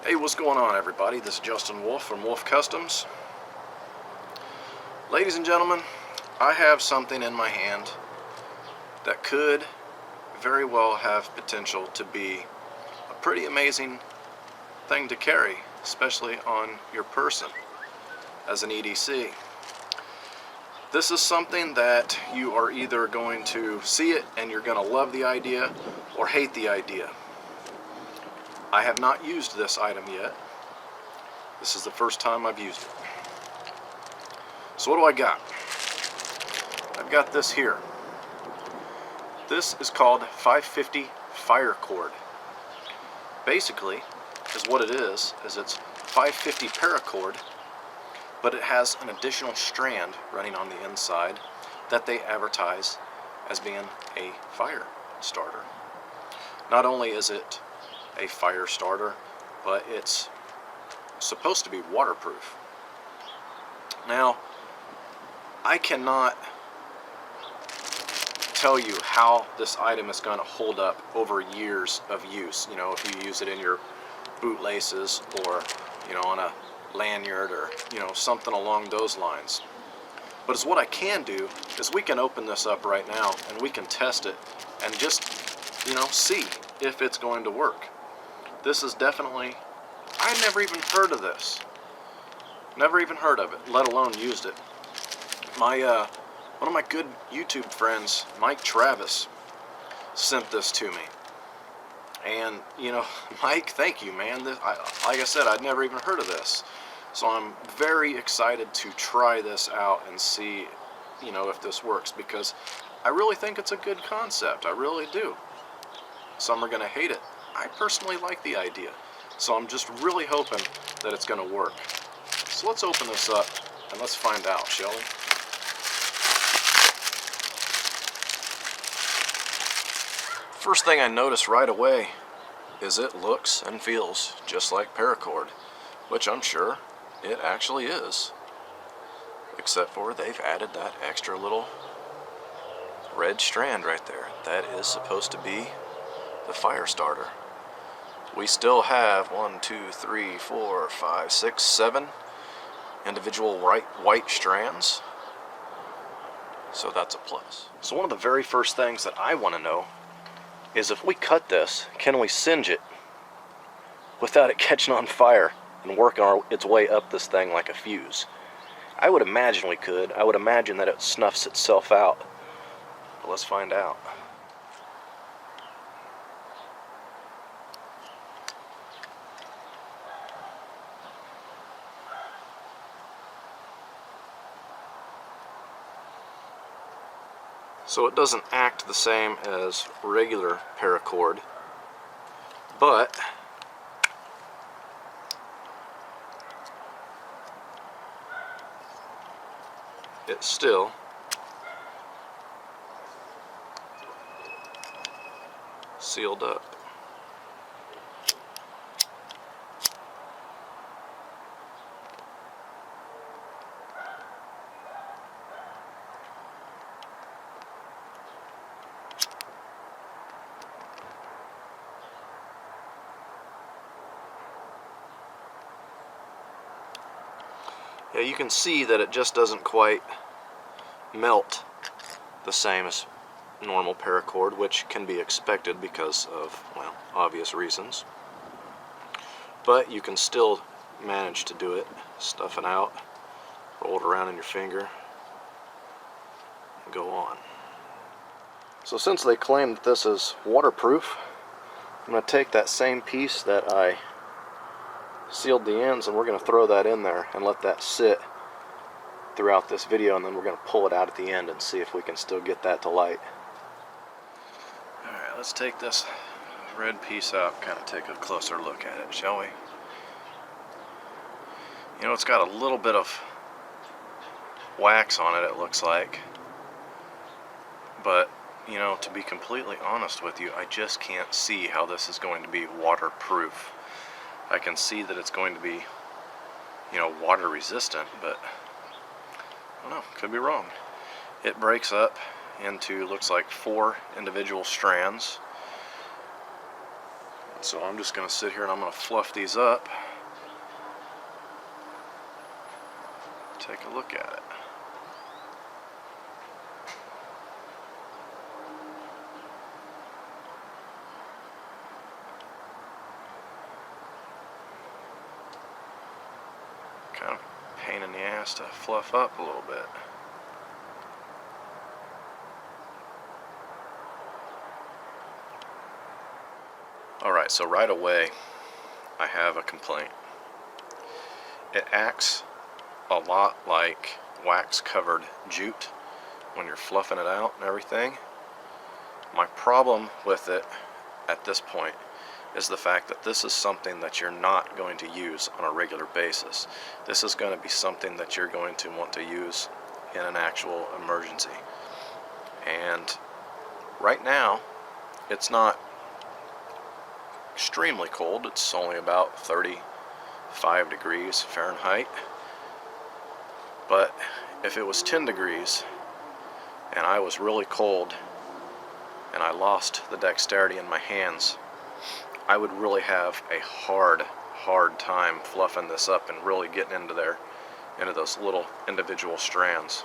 Hey, what's going on, everybody? This is Justin Wolf from Wolf Customs. Ladies and gentlemen, I have something in my hand that could very well have potential to be a pretty amazing thing to carry, especially on your person as an EDC. This is something that you are either going to see it and you're going to love the idea or hate the idea. I have not used this item yet. This is the first time I've used it. So what do I got? I've got this here. This is called 550 paracord. Basically, is what it is it's 550 paracord, but it has an additional strand running on the inside that they advertise as being a fire starter. Not only is it a fire starter, but it's supposed to be waterproof. Now, I cannot tell you how this item is going to hold up over years of use. You know, if you use it in your bootlaces or, you know, on a lanyard or, you know, something along those lines. But it's what I can do is we can open this up right now and we can test it and just, you know, see if it's going to work. This is definitely, I never even heard of this. Never even heard of it, let alone used it. One of my good YouTube friends, Mike Travis, sent this to me. And, you know, Mike, thank you, man. Like I said, I'd never even heard of this. So I'm very excited to try this out and see, you know, if this works, because I really think it's a good concept. I really do. Some are going to hate it. I personally like the idea. So I'm just really hoping that it's going to work. So let's open this up and let's find out, shall we? First thing I notice right away is it looks and feels just like paracord, which I'm sure it actually is. Except for they've added that extra little red strand right there. That is supposed to be the fire starter. We still have 7 individual white strands. So that's a plus. So one of the very first things that I want to know is, if we cut this, can we singe it without it catching on fire and working its way up this thing like a fuse? I would imagine we could. I would imagine that it snuffs itself out. But let's find out. So it doesn't act the same as regular paracord, but it's still sealed up. Yeah, you can see that it just doesn't quite melt the same as normal paracord, which can be expected because of, well, obvious reasons. But you can still manage to do it, stuff it out, roll it around in your finger, and go on. So since they claim that this is waterproof, I'm going to take that same piece that I sealed the ends, and we're going to throw that in there and let that sit throughout this video, and then we're going to pull it out at the end and see if we can still get that to light. Alright, let's take this red piece out, kind of take a closer look at it, shall we? You know, it's got a little bit of wax on it looks like, but, you know, to be completely honest with you, I just can't see how this is going to be waterproof. I can see that it's going to be, you know, water resistant, but I don't know, could be wrong. It breaks up into, looks like 4 individual strands. So I'm just going to sit here and I'm going to fluff these up. Take a look at it. Kind of a pain in the ass to fluff up a little bit. Alright, so right away I have a complaint. It acts a lot like wax covered jute when you're fluffing it out and everything. My problem with it at this point is the fact that this is something that you're not going to use on a regular basis. This is going to be something that you're going to want to use in an actual emergency. And right now it's not extremely cold. It's only about 35 degrees Fahrenheit. But if it was 10 degrees and I was really cold and I lost the dexterity in my hands, I would really have a hard time fluffing this up and really getting into those little individual strands.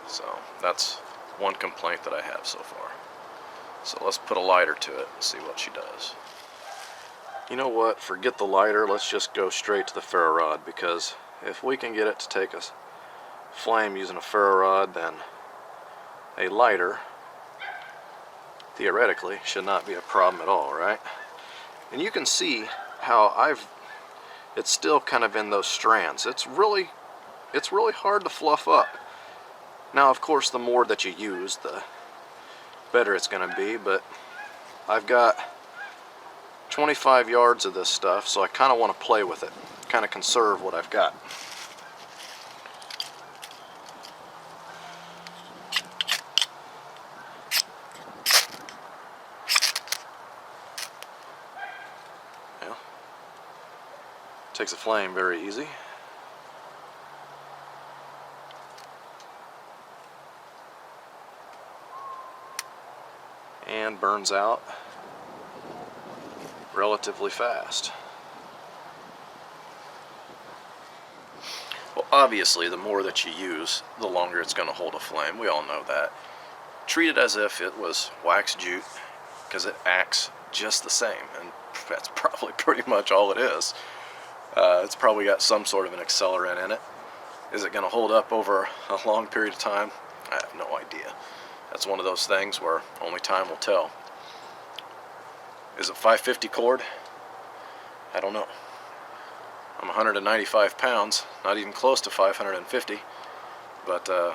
So that's one complaint that I have so far. So let's put a lighter to it and see what she does. You know what, forget the lighter, let's just go straight to the ferro rod, because if we can get it to take a flame using a ferro rod, then a lighter theoretically should not be a problem at all, right? And you can see how it's still kind of in those strands. It's really hard to fluff up. Now of course the more that you use, the better it's going to be, but I've got 25 yards of this stuff, so I kind of want to play with it, kind of conserve what I've got. Well, takes a flame very easy. And burns out relatively fast. Well, obviously the more that you use, the longer it's going to hold a flame. We all know that. Treat it as if it was wax jute, because it acts just the same, and that's probably pretty much all it is. It's probably got some sort of an accelerant in it. Is it going to hold up over a long period of time? I have no idea. That's one of those things where only time will tell. Is it 550 cord? I don't know. I'm 195 pounds, not even close to 550, but yeah,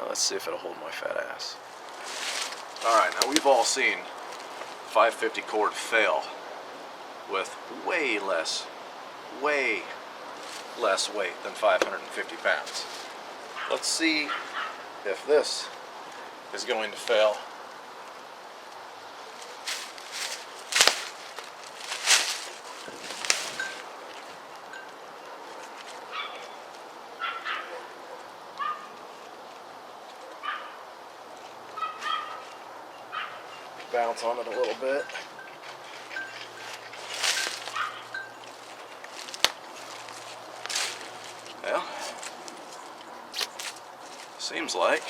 let's see if it'll hold my fat ass. Alright, now we've all seen 550 cord fail with way less weight than 550 pounds. Let's see if this is going to fail. Bounce on it a little bit. Well, seems like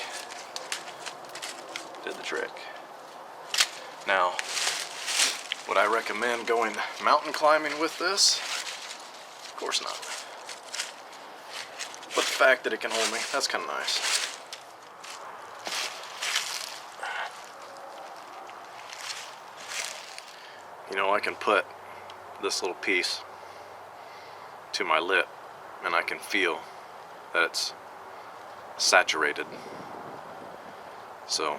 did the trick. Now, would I recommend going mountain climbing with this? Of course not. But the fact that it can hold me, that's kind of nice. You know, I can put this little piece to my lip and I can feel that it's saturated. So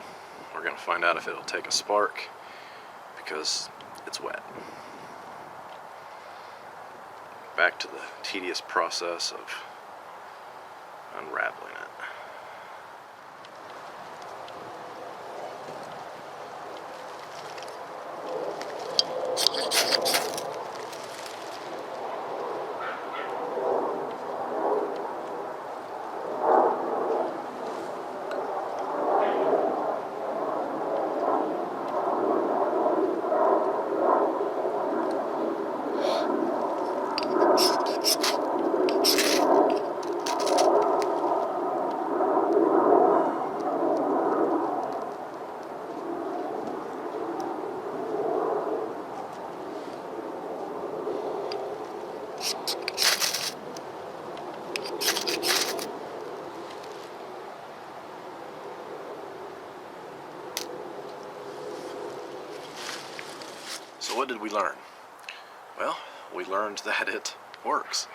we're going to find out if it'll take a spark, because it's wet. Back to the tedious process of unraveling it. So what did we learn? Well, we learned that it works.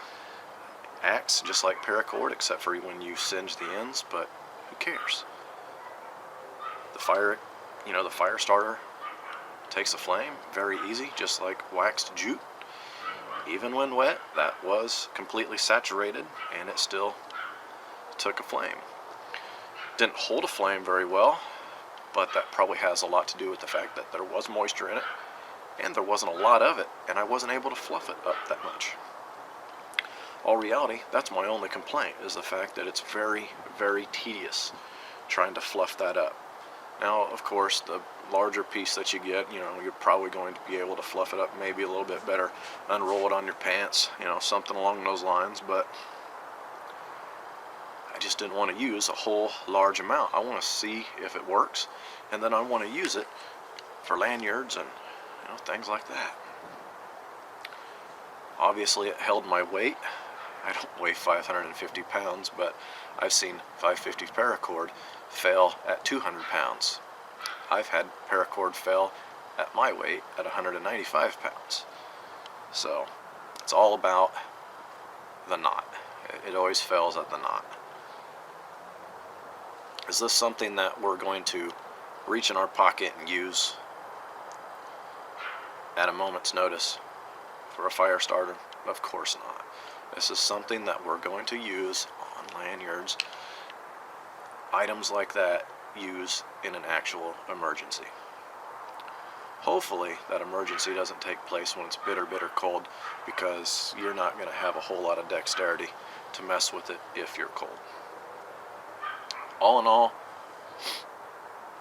Acts just like paracord, except for when you singe the ends, but who cares? The fire starter takes a flame, very easy, just like waxed jute. Even when wet, that was completely saturated, and it still took a flame. Didn't hold a flame very well, but that probably has a lot to do with the fact that there was moisture in it, and there wasn't a lot of it, and I wasn't able to fluff it up that much. All reality, that's my only complaint, is the fact that it's very, very tedious trying to fluff that up. Now, of course, the larger piece that you get, you're probably going to be able to fluff it up maybe a little bit better, unroll it on your pants, something along those lines, but I just didn't want to use a whole large amount. I want to see if it works, and then I want to use it for lanyards and things like that. Obviously, it held my weight. I don't weigh 550 pounds, but I've seen 550 paracord fail at 200 pounds. I've had paracord fail at my weight at 195 pounds. So it's all about the knot. It always fails at the knot. Is this something that we're going to reach in our pocket and use at a moment's notice for a fire starter? Of course not. This is something that we're going to use on lanyards, items like that, use in an actual emergency. Hopefully that emergency doesn't take place when it's bitter, bitter cold, because you're not going to have a whole lot of dexterity to mess with it if you're cold. All in all,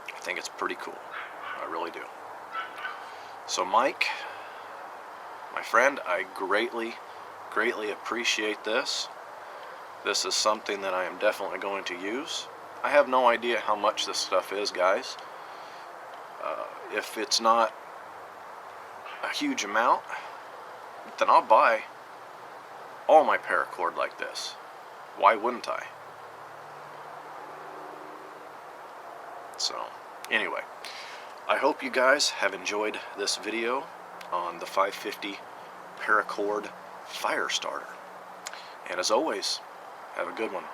I think it's pretty cool. I really do. So Mike, my friend, I greatly appreciate this. This is something that I am definitely going to use. I have no idea how much this stuff is, guys. If it's not a huge amount, then I'll buy all my paracord like this. Why wouldn't I? So, anyway, I hope you guys have enjoyed this video on the 550 paracord fire starter. And as always, have a good one.